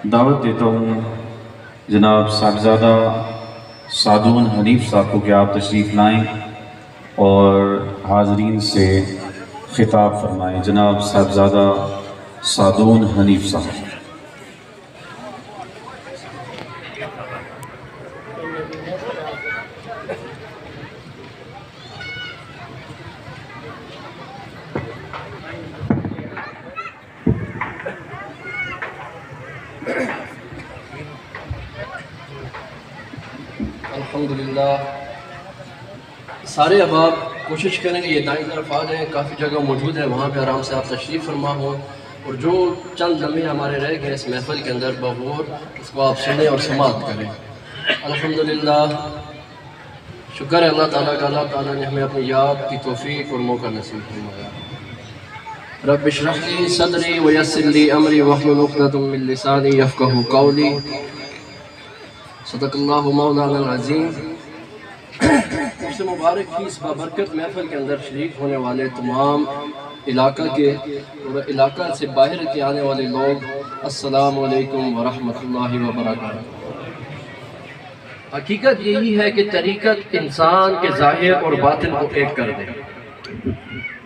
دعوت دیتا ہوں جناب صاحبزادہ سعدون حنیف صاحب کو کہ آپ تشریف لائیں اور حاضرین سے خطاب فرمائیں۔ جناب صاحبزادہ سعدون حنیف صاحب۔ الحمدللہ سارے احباب کوشش کریں گے یہ دائیں طرف آ جائیں، کافی جگہ موجود ہے، وہاں پہ آرام سے آپ تشریف فرما ہوں، اور جو چند لمحے ہمارے رہ گئے اس محفل کے اندر بغور اس کو آپ سنیں اور سماعت کریں۔ الحمدللہ شکر ہے اللہ تعالیٰ کا، اللہ تعالیٰ نے ہمیں اپنی یاد کی توفیق اور موقع نصیب فرمایا۔ رب اشرح لی صدری ویسر لی امری واحلل عقدۃ من لسانی یفقہوا قولی۔ صدق اللہ مولانا العظیم۔ اس مبارک کی اس بابرکت محفل کے اندر شریک ہونے والے تمام علاقہ کے اور علاقہ سے باہر کے آنے والے لوگ، السلام علیکم ورحمۃ اللہ وبرکاتہ۔ حقیقت یہی ہے کہ طریقت انسان کے ظاہر اور باطن کو ایک کر دے۔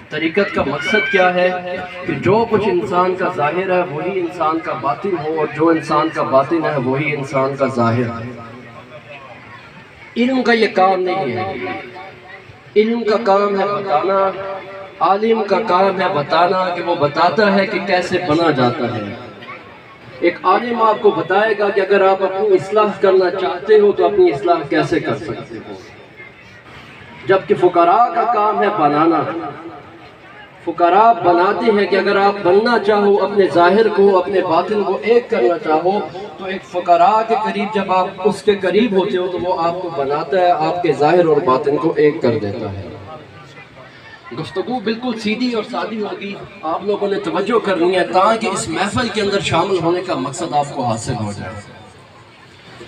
طریقت کا مقصد کیا ہے کہ جو کچھ انسان کا ظاہر ہے وہی انسان کا باطن ہو، اور جو انسان کا باطن ہے وہی انسان کا ظاہر ہے۔ علم کا یہ کام نہیں ہے، علم کا کام ہے بتانا، عالم کا کام ہے بتانا کہ وہ بتاتا ہے کہ کیسے بنا جاتا ہے۔ ایک عالم آپ کو بتائے گا کہ اگر آپ اپنی اصلاح کرنا چاہتے ہو تو اپنی اصلاح کیسے کر سکتے ہو، جبکہ فقراء کا کام ہے بنانا۔ فقراء بناتے ہیں کہ اگر آپ بننا چاہو، اپنے ظاہر کو اپنے باطن کو ایک کرنا چاہو، تو ایک فقراء کے قریب جب آپ اس کے قریب ہوتے ہو تو وہ آپ کو بناتا ہے، آپ کے ظاہر اور باطن کو ایک کر دیتا ہے۔ گفتگو بالکل سیدھی اور سادی ہوگی، آپ لوگوں نے توجہ کرنی ہے تاکہ اس محفل کے اندر شامل ہونے کا مقصد آپ کو حاصل ہو جائے۔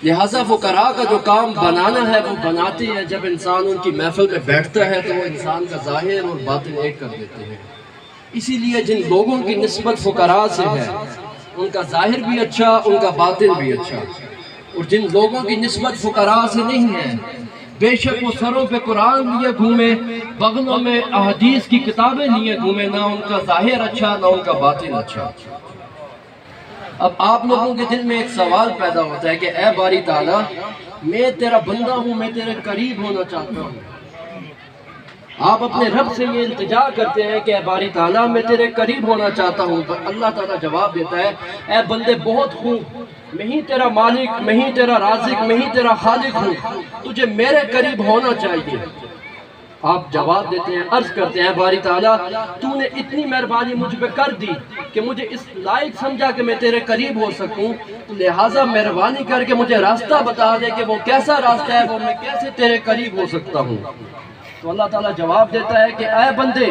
لہٰذا فقراء کا جو کام بنانا ہے وہ بناتے ہیں، جب انسان ان کی محفل میں بیٹھتا ہے تو وہ انسان کا ظاہر اور باطن ایک کر دیتے ہیں۔ اسی لیے جن لوگوں کی نسبت فقراء سے ہے ان کا ظاہر بھی اچھا، ان کا باطن بھی اچھا، اور جن لوگوں کی نسبت فقراء سے نہیں ہے بے شک وہ سروں پہ قرآن لیے گھومے، بغلوں میں احادیث کی کتابیں لیے گھومے، نہ ان کا ظاہر اچھا نہ ان کا باطن اچھا۔ اب آپ لوگوں کے دل میں ایک سوال پیدا ہوتا ہے کہ اے باری تعالیٰ، میں تیرا بندہ ہوں، میں تیرے قریب ہونا چاہتا ہوں۔ آپ اپنے رب سے یہ التجا کرتے ہیں کہ اے باری تعالیٰ میں تیرے قریب ہونا چاہتا ہوں، پر اللہ تعالیٰ جواب دیتا ہے اے بندے بہت خوب، میں ہی تیرا مالک، میں ہی تیرا رازق، میں ہی تیرا خالق ہوں، تجھے میرے قریب ہونا چاہیے۔ آپ جواب دیتے ہیں، عرض کرتے ہیں باری تعالیٰ تو نے اتنی مہربانی مجھ پہ کر دی کہ مجھے اس لائق سمجھا کہ میں تیرے قریب ہو سکوں، تو لہٰذا مہربانی کر کے مجھے راستہ بتا دے کہ وہ کیسا راستہ ہے، وہ میں کیسے تیرے قریب ہو سکتا ہوں۔ تو اللہ تعالیٰ جواب دیتا ہے کہ اے بندے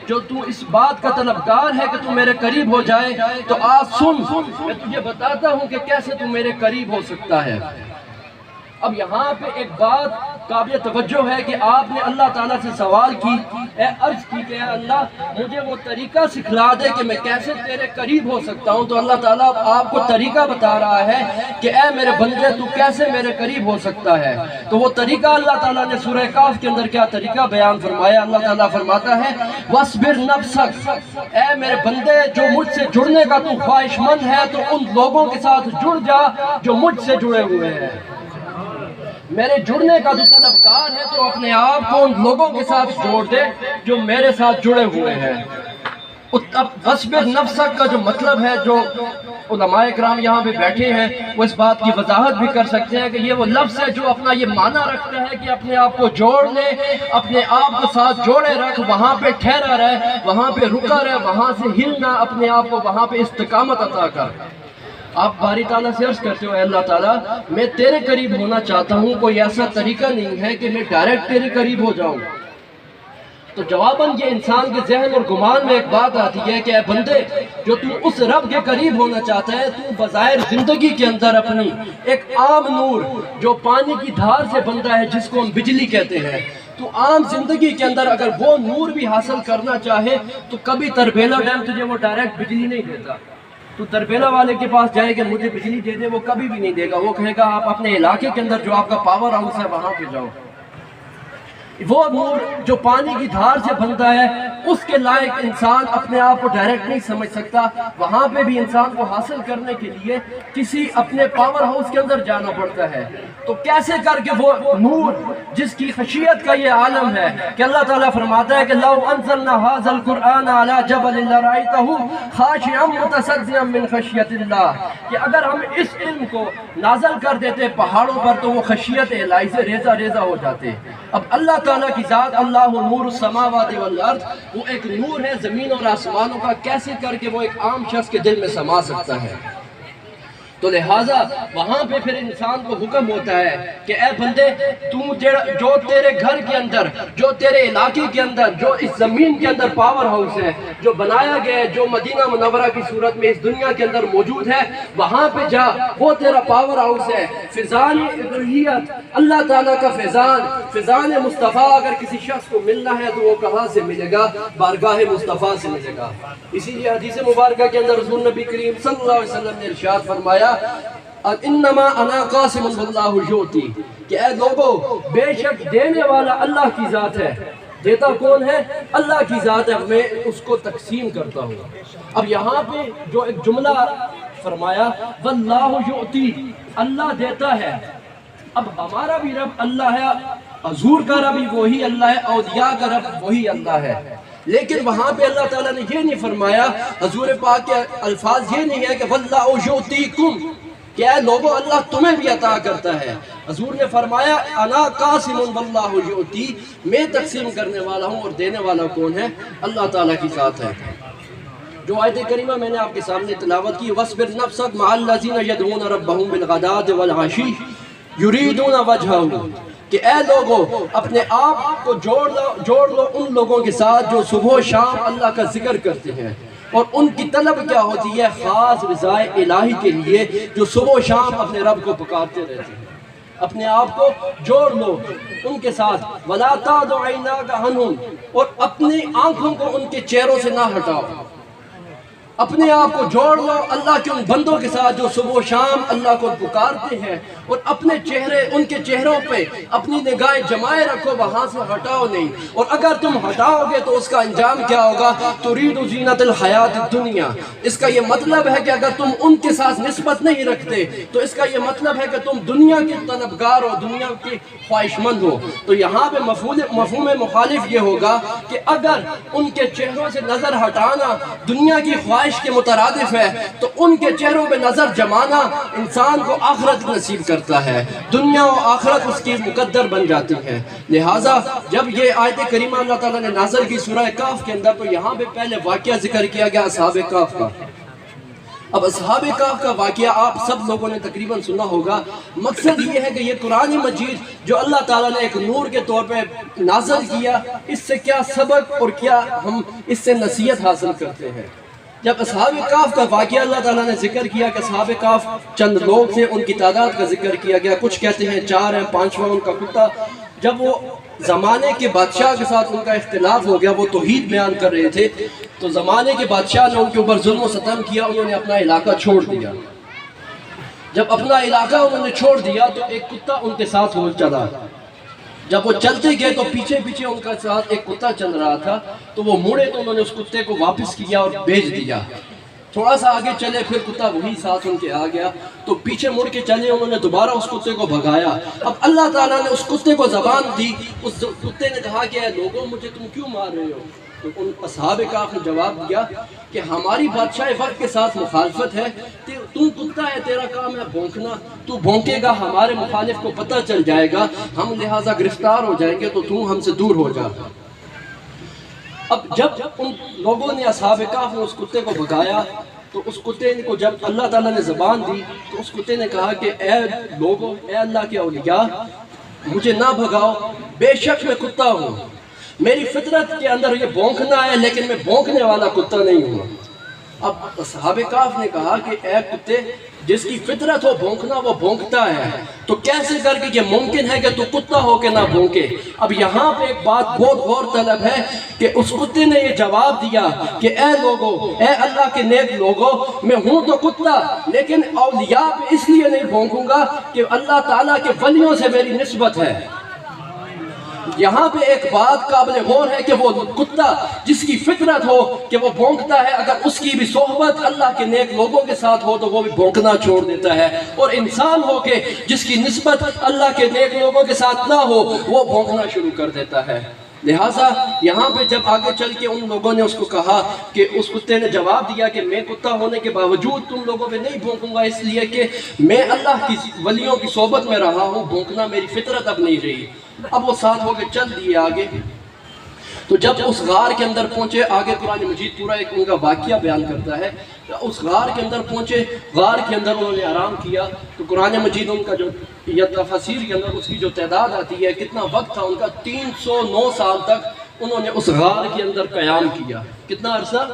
جو تو اس بات کا طلبگار ہے کہ تو میرے قریب ہو جائے تو آج سن، میں تجھے بتاتا ہوں کہ کیسے تو میرے قریب ہو سکتا ہے۔ اب یہاں پہ ایک بات قابل توجہ ہے کہ آپ نے اللہ تعالیٰ سے سوال کی، عرض کی کہ اے اللہ مجھے وہ طریقہ سکھلا دے کہ میں کیسے تیرے قریب ہو سکتا ہوں۔ تو اللہ تعالیٰ آپ کو طریقہ بتا رہا ہے کہ اے میرے بندے تو کیسے میرے قریب ہو سکتا ہے۔ تو وہ طریقہ اللہ تعالیٰ نے سورہ کہف کے اندر کیا طریقہ بیان فرمایا، اللہ تعالیٰ فرماتا ہے وَاصْبِرْ نَفْسَكَ، اے میرے بندے جو مجھ سے جڑنے کا تو خواہش مند ہے تو ان لوگوں کے ساتھ جڑ جا جو مجھ سے جڑے ہوئے ہیں۔ میرے جڑنے کا جو طلبگار ہے تو اپنے آپ کو ان لوگوں کے ساتھ جوڑ دے جو میرے ساتھ جڑے ہوئے ہیں۔ اب وَاصْبِرْ نَفْسَكَ کا جو مطلب ہے، جو علماء کرام یہاں پہ بیٹھے ہیں وہ اس بات کی وضاحت بھی کر سکتے ہیں کہ یہ وہ لفظ ہے جو اپنا یہ معنی رکھتا ہے کہ اپنے آپ کو جوڑ لے، اپنے آپ کو ساتھ جوڑے رکھ، وہاں پہ ٹھہرا رہے، وہاں پہ رکا رہے، وہاں سے ہلنا، اپنے آپ کو وہاں پہ استقامت عطا کر۔ آپ باری تعالیٰ سے عرض کرتے ہو اے اللہ تعالیٰ میں تیرے قریب ہونا چاہتا ہوں، کوئی ایسا طریقہ نہیں ہے کہ میں ڈائریکٹ تیرے قریب ہو جاؤں۔ تو جواباً یہ انسان کے ذہن اور گمان میں ایک بات آتی ہے کہ اے بندے جو تو اس رب کے قریب ہونا چاہتا ہے، تو بظاہر زندگی کے اندر اپنی ایک عام نور جو پانی کی دھار سے بنتا ہے جس کو ہم بجلی کہتے ہیں، تو عام زندگی کے اندر اگر وہ نور بھی حاصل کرنا چاہے تو کبھی تربیلا ڈیم تجھے وہ ڈائریکٹ بجلی نہیں دیتا، تو تربیلا والے کے پاس جائے کہ مجھے بجلی دے دے، وہ کبھی بھی نہیں دے گا، وہ کہے گا آپ اپنے علاقے کے اندر جو آپ کا پاور ہاؤس ہے وہاں پہ جاؤ۔ وہ نور جو پانی کی دھار سے بنتا ہے اس کے لائق انسان اپنے آپ کو ڈائریکٹ نہیں سمجھ سکتا، وہاں پہ بھی انسان کو حاصل کرنے کے لیے کسی اپنے پاور ہاؤس کے اندر جانا پڑتا ہے۔ تو کیسے کر کے وہ نور جس کی خشیت کا یہ عالم ہے کہ اللہ تعالیٰ فرماتا ہے کہ لو انزلنا هذا القرآن على جبل لرأيته خاشعا متصدعا من خشیت اللہ، کہ اگر ہم اس علم کو نازل کر دیتے پہاڑوں پر تو وہ خشیت الہی سے ریزہ ریزہ ہو جاتے۔ اب اللہ تعالیٰ کی ذات اللہ نور السماوات والارض، وہ ایک نور ہے زمین اور آسمانوں کا، کیسے کر کے وہ ایک عام شخص کے دل میں سما سکتا ہے؟ تو لہٰذا وہاں پہ پھر انسان کو حکم ہوتا ہے کہ اے بندے جو تیرے گھر کے اندر، جو تیرے علاقے کے اندر، جو اس زمین کے اندر پاور ہاؤس ہے جو بنایا گیا ہے، جو مدینہ منورہ کی صورت میں اس دنیا کے اندر موجود ہے، وہاں پہ جا، وہ تیرا پاور ہاؤس ہے۔ فیضان الوہیت، اللہ تعالیٰ کا فیضان، فیضان مصطفیٰ اگر کسی شخص کو ملنا ہے تو وہ کہاں سے ملے گا؟ بارگاہ مصطفیٰ سے ملے گا۔ اسی لیے حدیث مبارکہ کے اندر حضور نبی کریم صلی اللہ علیہ وسلم نے ارشاد فرمایا انما انا قاسم واللہ یعطی، کہ اے لوگو بے شک دینے والا اللہ کی ذات ہے، دیتا کون ہے؟ اللہ کی ذات ہے، میں اس کو تقسیم کرتا ہوں۔ اب یہاں پہ جو ایک جملہ فرمایا واللہ یعطی، اللہ دیتا ہے، اب ہمارا بھی رب اللہ ہے، حضور کا رب بھی وہی اللہ ہے، اولیاء کا رب وہی اللہ ہے، لیکن وہاں پہ اللہ تعالیٰ نے یہ نہیں فرمایا، حضور پاک کے الفاظ یہ نہیں ہے کہ واللہ یعطیکم، کہ اے لوگو اللہ تمہیں بھی عطا کرتا ہے۔ حضور نے فرمایا انا قاسم واللہ یعطی، میں تقسیم کرنے والا ہوں اور دینے والا کون ہے؟ اللہ تعالیٰ کی ذات ہے۔ جو آیت کریمہ میں نے آپ کے سامنے تلاوت کی، وَاصْبِرْ نَفْسَكَ مَعَ الَّذِينَ يَدْعُونَ رَبَّهُمْ بِالْغَدَاةِ وَالْعَشِيِّ يُرِيدُونَ وَجْهَهُ، کہ اے لوگو اپنے آپ کو جوڑ لو ان لوگوں کے ساتھ جو صبح و شام اللہ کا ذکر کرتے ہیں، اور ان کی طلب کیا ہوتی ہے؟ خاص رضائے الہی کے لیے، جو صبح و شام اپنے رب کو پکارتے رہتے ہیں۔ اپنے آپ کو جوڑ لو ان کے ساتھ، وَلَا تَعْدُ عَيْنَاكَ عَنْهُمْ، اور اپنی آنکھوں کو ان کے چہروں سے نہ ہٹاؤ۔ اپنے آپ کو جوڑ لو اللہ کے ان بندوں کے ساتھ جو صبح و شام اللہ کو پکارتے ہیں، اور اپنے چہرے، ان کے چہروں پہ اپنی نگاہیں جمائے رکھو، وہاں سے ہٹاؤ نہیں۔ اور اگر تم ہٹاؤ گے تو اس کا انجام کیا ہوگا؟ ترید زینت الحیات الدنیا، اس کا یہ مطلب ہے کہ اگر تم ان کے ساتھ نسبت نہیں رکھتے تو اس کا یہ مطلب ہے کہ تم دنیا کے طلبگار ہو، دنیا کے خواہش مند ہو۔ تو یہاں پہ مفہوم مخالف یہ ہوگا کہ اگر ان کے چہروں سے نظر ہٹانا دنیا کی خواہش کے مترادف ہے تو ان کے چہروں پہ نظر جمانا انسان کو آخرت نصیب کرتا ہے، دنیا و آخرت اس کی مقدر بن جاتی ہے۔ لہٰذا جب یہ آیت کریمہ اللہ تعالیٰ نے نازل کی سورہ کہف کے اندر، تو یہاں پہ پہلے واقعہ ذکر کیا گیا اصحاب کہف کا۔ اب اصحاب کہف کا واقعہ آپ سب لوگوں نے تقریباً سنا ہوگا۔ مقصد یہ ہے کہ یہ قرآن مجید جو اللہ تعالیٰ نے ایک نور کے طور پہ نازل کیا، اس سے کیا سبق اور کیا ہم اس سے نصیحت حاصل کرتے ہیں۔ جب اصحاب کہف کا واقعہ اللہ تعالیٰ نے ذکر کیا کہ اصحاب کہف چند لوگ تھے، ان کی تعداد کا ذکر کیا گیا، کچھ کہتے ہیں 4 ہیں، 5واں ان کا کتا۔ جب وہ زمانے کے بادشاہ کے ساتھ ان کا اختلاف ہو گیا، وہ توحید بیان کر رہے تھے، تو زمانے کے بادشاہ نے ان کے اوپر ظلم و ستم کیا، انہوں نے اپنا علاقہ چھوڑ دیا۔ جب اپنا علاقہ انہوں نے چھوڑ دیا تو ایک کتا ان کے ساتھ ہو چلا۔ جب وہ چلتے گئے تو پیچھے پیچھے ان کا ساتھ ایک کتا چل رہا تھا، تو وہ مڑے تو انہوں نے اس کتے کو واپس کیا اور بھیج دیا۔ تھوڑا سا آگے چلے، پھر کتا وہی ساتھ ان کے آ گیا، تو پیچھے مڑ کے چلے، انہوں نے دوبارہ اس کتے کو بھگایا۔ اب اللہ تعالیٰ نے اس کتے کو زبان دی، اس کتے نے کہا کہ اے لوگوں مجھے تم کیوں مار رہے ہو؟ تو ان اصحاب کہف نے جواب دیا کہ ہماری بادشاہ وقت کے ساتھ مخالفت ہے، تم کتا ہے، تیرا کام ہے بھونکنا، تو بھونکے گا، ہمارے مخالف کو پتہ چل جائے گا، ہم لہٰذا گرفتار ہو جائیں گے، تو تم ہم سے دور ہو جا۔ اب جب ان لوگوں نے اصحاب کہف نے اس کتے کو بھگایا، تو اس کتے کو جب اللہ تعالیٰ نے زبان دی تو اس کتے نے کہا کہ اے لوگوں، اے اللہ کے اولیاء، مجھے نہ بھگاؤ، بے شک میں کتا ہوں، میری فطرت کے اندر یہ بھونکنا ہے، لیکن میں بھونکنے والا کتا نہیں ہوں۔ اب اصحاب کہف نے کہا کہ اے کتے، جس کی فطرت ہو بھونکنا وہ بھونکتا ہے، تو کیسے کر کے یہ ممکن ہے کہ تو کتا ہو کے نہ بھونکے؟ اب یہاں پہ ایک بات بہت غور طلب ہے کہ اس کتے نے یہ جواب دیا کہ اے لوگو، اے اللہ کے نیک لوگو، میں ہوں تو کتا لیکن اولیاء پہ اس لیے نہیں بھونکوں گا کہ اللہ تعالیٰ کے ولیوں سے میری نسبت ہے۔ یہاں پہ ایک بات قابل غور ہے کہ وہ کتا جس کی فطرت ہو کہ وہ بھونکتا ہے، اگر اس کی بھی صحبت اللہ کے نیک لوگوں کے ساتھ ہو تو وہ بھی بھونکنا چھوڑ دیتا ہے، اور انسان ہو کے جس کی نسبت اللہ کے نیک لوگوں کے ساتھ نہ ہو وہ بھونکنا شروع کر دیتا ہے۔ لہٰذا یہاں پہ جب آگے چل کے ان لوگوں نے اس کو کہا کہ اس کتے نے جواب دیا کہ میں کتا ہونے کے باوجود تم لوگوں پہ نہیں بھونکوں گا، اس لیے کہ میں اللہ کی ولیوں کی صحبت میں رہا ہوں، بھونکنا میری فطرت اب نہیں رہی۔ اب وہ ساتھ ہو کے چل دیے آگے، تو جب اس غار کے اندر پہنچے، آگے قرآن مجید پورا ایک ان کا واقعہ بیان کرتا ہے، اس غار کے اندر پہنچے، غار کے اندر انہوں نے آرام کیا، تو قرآن مجید ان کا جو یا تفسیر کے اندر اس کی جو تعداد آتی ہے، کتنا وقت تھا ان کا، 309 سال تک انہوں نے اس غار کے اندر قیام کیا۔ کتنا عرصہ؟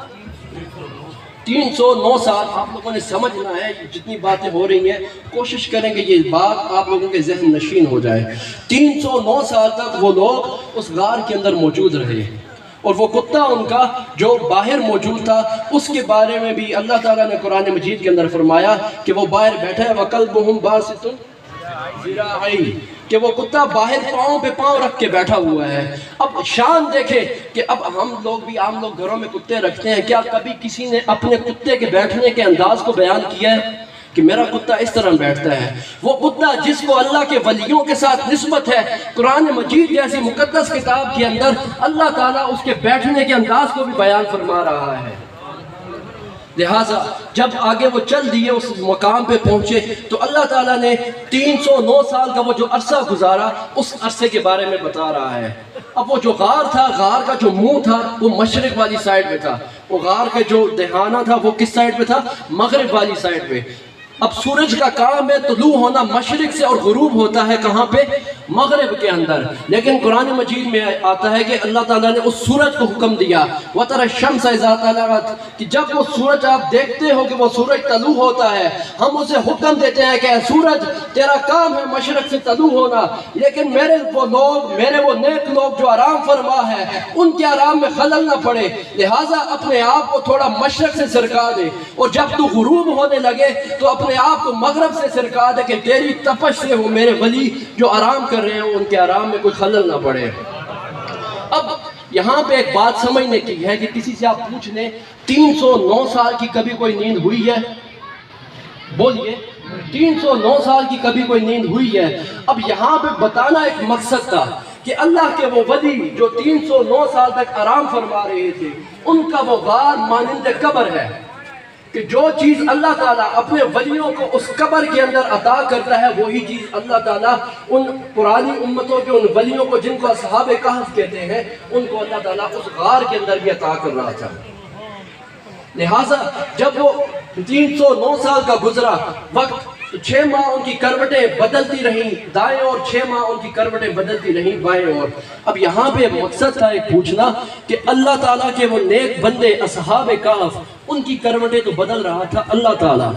309 سال۔ آپ لوگوں نے سمجھنا ہے، جتنی باتیں ہو رہی ہیں کوشش کریں کہ یہ بات آپ لوگوں کے ذہن نشین ہو جائے۔ 309 سال تک وہ لوگ اس غار کے اندر موجود رہے، اور وہ کتا ان کا جو باہر موجود تھا اس کے بارے میں بھی اللہ تعالیٰ نے قرآن مجید کے اندر فرمایا کہ وہ باہر بیٹھا ہے، وَقَلْبُهُمْ بَاسِطٌ ذِرَاعَيْهِ، کہ وہ کتا باہر پاؤں پہ پاؤں رکھ کے بیٹھا ہوا ہے۔ اب شان دیکھیں کہ اب ہم لوگ بھی عام لوگ گھروں میں کتے رکھتے ہیں، کیا کبھی کسی نے اپنے کتے کے بیٹھنے کے انداز کو بیان کیا ہے کہ میرا کتا اس طرح بیٹھتا ہے؟ وہ کتا جس کو اللہ کے ولیوں کے ساتھ نسبت ہے، قرآن مجید جیسی مقدس کتاب کے اندر اللہ تعالیٰ اس کے بیٹھنے کے انداز کو بھی بیان فرما رہا ہے۔ لہٰذا جب آگے وہ چل دیے، اس مقام پہ پہنچے، تو اللہ تعالیٰ نے 309 سال کا وہ جو عرصہ گزارا اس عرصے کے بارے میں بتا رہا ہے۔ اب وہ جو غار تھا، غار کا جو منہ تھا وہ مشرق والی سائڈ پہ تھا، وہ غار کا جو دہانہ تھا وہ کس سائڈ پہ تھا؟ مغرب والی سائڈ پہ۔ اب سورج کا کام ہے طلوع ہونا مشرق سے، اور غروب ہوتا ہے کہاں پہ؟ مغرب کے اندر۔ لیکن قرآن مجید میں آتا ہے کہ اللہ تعالیٰ نے اس سورج کو حکم دیا، وَتَرَى الشَّمْسَ إِذَا طَلَعَتْ، کہ جب وہ سورج آپ دیکھتے ہو کہ وہ سورج طلوع ہوتا ہے، ہم اسے حکم دیتے ہیں کہ اے سورج تیرا کام ہے مشرق سے طلوع ہونا، لیکن میرے وہ نیک لوگ جو آرام فرما ہے ان کے آرام میں خلل نہ پڑے، لہٰذا اپنے آپ کو تھوڑا مشرق سے سرکا دے، اور جب تو غروب ہونے لگے تو اپنے آپ کو مغرب سے سرکا دے کہ تیری تپش سے ہو میرے ولی جو آرام کر رہے ہیں ان کے آرام میں کوئی خلل نہ پڑے۔ اب یہاں پہ ایک بات سمجھنے کی ہے کہ کسی سے آپ پوچھ لیں 309 سال کی کبھی کوئی نیند ہوئی ہے؟ بولیے، 309 سال کی کبھی کوئی نیند ہوئی ہے؟ اب یہاں پہ بتانا ایک مقصد تھا کہ اللہ کے وہ ولی جو 309 سال تک آرام فرما رہے تھے، ان کا وہ غار مانند قبر ہے، کہ جو چیز اللہ تعالیٰ اپنے ولیوں کو اس قبر کے اندر عطا کرتا ہے وہی چیز اللہ تعالیٰ ان پرانی امتوں کے ان ولیوں کو جن کو اصحاب کہف کہتے ہیں ان کو اللہ تعالیٰ اس غار کے اندر بھی عطا کر رہا تھا۔ لہٰذا جب وہ 309 سال کا گزرا وقت، تو 6 ماہ ان کی کروٹیں بدلتی رہیں دائیں اور 6 ماہ ان کی کروٹیں بدلتی رہیں بائیں اور۔ اب یہاں پہ مقصد تھا ایک پوچھنا کہ اللہ تعالیٰ کے وہ نیک بندے اصحاب کہف، ان کی کروٹیں تو بدل رہا تھا اللہ تعالیٰ۔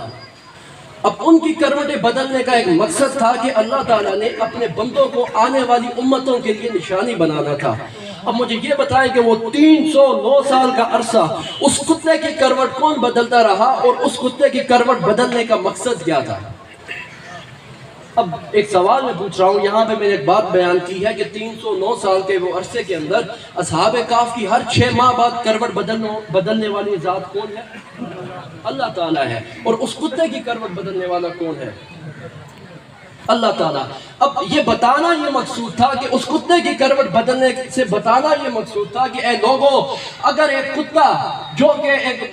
اب ان کی کروٹیں بدلنے کا ایک مقصد تھا کہ اللہ تعالیٰ نے اپنے بندوں کو آنے والی امتوں کے لیے نشانی بنانا تھا۔ اب مجھے یہ بتائیں کہ وہ 309 سال کا عرصہ اس کتے کی کروٹ کون بدلتا رہا، اور اس کتے کی کروٹ بدلنے کا مقصد کیا تھا؟ اب ایک سوال میں پوچھ رہا ہوں، یہاں پہ میں نے ایک بات بیان کی ہے کہ 309 سال کے وہ عرصے کے اندر اصحاب کہف کی ہر 6 ماہ بعد کروٹ بدلنے والی ذات کون ہے؟ اللہ تعالیٰ ہے۔ اور اس کتے کی کروٹ بدلنے والا کون ہے؟ اللہ تعالیٰ۔ اب یہ بتانا یہ مقصود تھا کہ اس کتے کی کروٹ بدلنے سے بتانا یہ مقصود تھا کہ اے لوگوں، اگر ایک کتا جو کہ ایک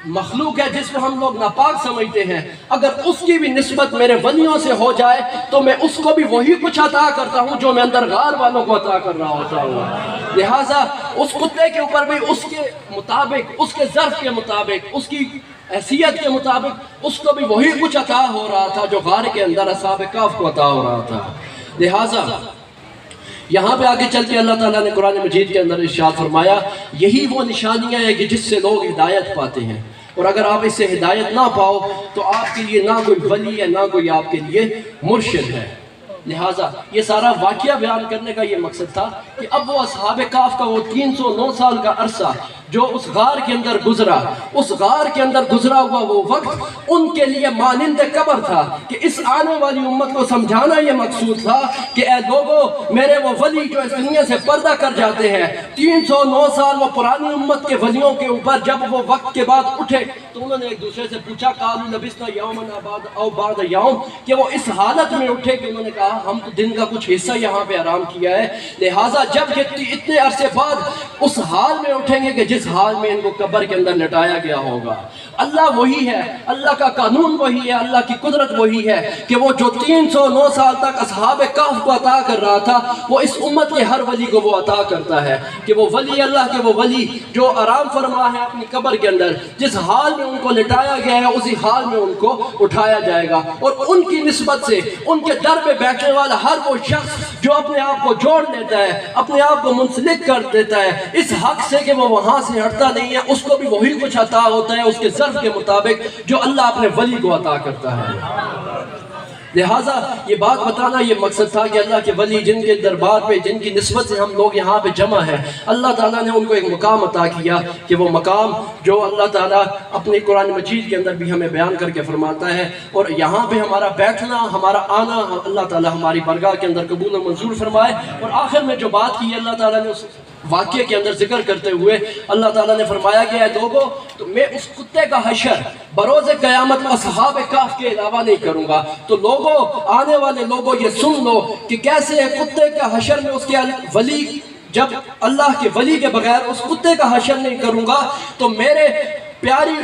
مخلوق ہے جس کو ہم لوگ ناپاک سمجھتے ہیں، اگر اس کی بھی نسبت میرے ولیوں سے ہو جائے تو میں اس کو بھی وہی کچھ عطا کرتا ہوں جو میں اندر غار والوں کو عطا کر رہا ہوتا ہوں۔ لہٰذا اس کتے کے اوپر بھی اس کے مطابق، اس کے ظرف کے مطابق، اس کی حیثیت کے مطابق اس کو بھی وہی کچھ عطا ہو رہا تھا جو غار کے اندر اصحاب کہف کو عطا ہو رہا تھا۔ لہٰذا یہاں پہ آگے چل کے اللہ تعالیٰ نے قرآن مجید کے اندر ارشاد فرمایا، یہی وہ نشانیاں ہیں کہ جس سے لوگ ہدایت پاتے ہیں۔ اور اگر آپ اس سے ہدایت نہ پاؤ تو آپ کے لیے نہ کوئی ولی ہے، نہ کوئی آپ کے لیے مرشد ہے۔ لہٰذا یہ سارا واقعہ بیان کرنے کا یہ مقصد تھا کہ اب وہ اصحاب کہف کا وہ 309 سال کا عرصہ جو اس غار کے اندر گزرا، اس غار کے اندر گزرا ہوا وہ وقت ان کے لیے مانند قبر تھا، کہ اس آنے والی امت کو سمجھانا یہ مقصود تھا کہ اے لوگو، میرے وہ ولی جو اس دنیا سے پردہ کر جاتے ہیں، 309 سال وہ پرانی امت کے ولیوں کے اوپر جب وہ وقت کے بعد اٹھے تو انہوں نے ایک دوسرے سے پوچھا قالوا لبثنا یوما او بعض یوم، کہ وہ اس حالت میں اٹھے کہ انہوں نے کہا ہم تو دن کا کچھ حصہ یہاں پہ آرام کیا ہے، لہٰذا جب یہ اتنے عرصے بعد اس حال میں اٹھیں گے کہ جس حال میں ان کو قبر کے اندر لٹایا گیا ہوگا۔ اللہ وہی ہے، اللہ کا قانون وہی ہے، اللہ کی قدرت وہی ہے کہ وہ جو 309 سال تک اصحاب کہف کو عطا کر رہا تھا وہ اس امت کے ہر ولی کو وہ عطا کرتا ہے، کہ وہ ولی اللہ کے وہ ولی جو آرام فرما ہے اپنی قبر کے اندر، جس حال میں ان کو لٹایا گیا ہے اسی حال میں ان کو اٹھایا جائے گا، اور ان کی نسبت سے ان کے در پہ بیٹھنے والا ہر وہ شخص جو اپنے آپ کو جوڑ لیتا ہے، اپنے آپ کو منسلک کر دیتا ہے اس حق سے کہ وہ وہاں سے ہٹتا نہیں ہے، اس کو بھی وہی کچھ عطا ہوتا ہے اس کے ظرف کے مطابق جو اللہ اپنے ولی کو عطا کرتا ہے۔ لہٰذا یہ بات بتانا یہ مقصد تھا کہ اللہ کے ولی جن کے دربار پہ، جن کی نسبت سے ہم لوگ یہاں پہ جمع ہیں، اللہ تعالیٰ نے ان کو ایک مقام عطا کیا کہ وہ مقام جو اللہ تعالیٰ اپنے قرآن مجید کے اندر بھی ہمیں بیان کر کے فرماتا ہے، اور یہاں پہ ہمارا بیٹھنا، ہمارا آنا اللہ تعالیٰ ہماری بارگاہ کے اندر قبول و منظور فرمائے۔ اور آخر میں جو بات کی اللہ تعالیٰ نے اس واقعے کے اندر ذکر کرتے ہوئے اللہ تعالیٰ نے فرمایا کہ اے لوگو، تو میں اس کتے کا حشر بروز قیامت اصحاب کہف کے علاوہ نہیں کروں گا، تو لوگو، آنے والے لوگوں یہ سن لو کہ کیسے کتے کا حشر میں اس کے ولی، جب اللہ کے ولی کے بغیر اس کتے کا حشر نہیں کروں گا تو میرے پیاری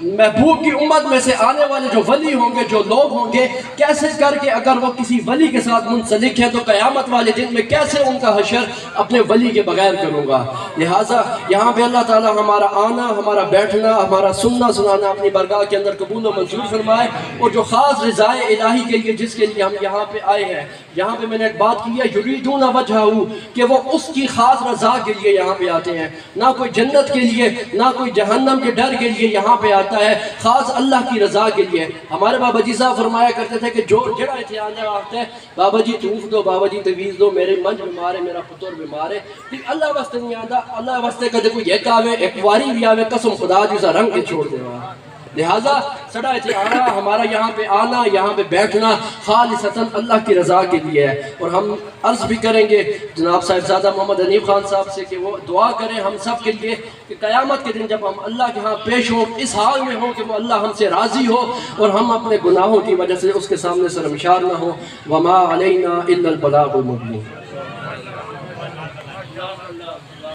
محبوب کی امت میں سے آنے والے جو ولی ہوں گے، جو لوگ ہوں گے، کیسے کر کے اگر وہ کسی ولی کے ساتھ منسلک ہے تو قیامت والے دن میں کیسے ان کا حشر اپنے ولی کے بغیر کروں گا۔ لہٰذا یہاں پہ اللہ تعالیٰ ہمارا آنا، ہمارا بیٹھنا، ہمارا سننا سنانا اپنی بارگاہ کے اندر قبول و منظور فرمائے، اور جو خاص رضائے الہی کے لیے جس کے لیے ہم یہاں پہ آئے ہیں، یہاں پہ میں نے ایک بات کی ہے یریدون وجہہ، کہ وہ اس کی خاص رضا کے لیے یہاں پہ آتے ہیں، نہ کوئی جنت کے لیے نہ کوئی جہنم کے ڈر کے لیے یہاں پہ آتا ہے، خاص اللہ کی رضا کے لیے۔ ہمارے بابا جی صاحب فرمایا کرتے تھے کہ جو جڑا اتنے آنے آتا ہے بابا جی توف دو، بابا جی تویز دو، میرے منج بیمار ہے، میرا پتر بیمار ہے، لیکن اللہ واسطے نہیں آتا، اللہ واسطے کدے کوئی ایک آوے، ایک واری بھی آوے، قسم خدا جیسا رنگ کے چھوڑ دے رہا۔ لہٰذا سڑا اتنے آنا، ہمارا یہاں پہ آنا، یہاں پہ بیٹھنا خالصتاً اللہ کی رضا کے لیے ہے۔ اور ہم عرض بھی کریں گے جناب صاحبزادہ محمد حنیف خان صاحب سے کہ وہ دعا کریں ہم سب کے لیے کہ قیامت کے دن جب ہم اللہ کے ہاں پیش ہوں اس حال میں ہوں کہ وہ اللہ ہم سے راضی ہو اور ہم اپنے گناہوں کی وجہ سے اس کے سامنے شرمشار نہ ہوں۔ وما علینا الا البلاغ المبین۔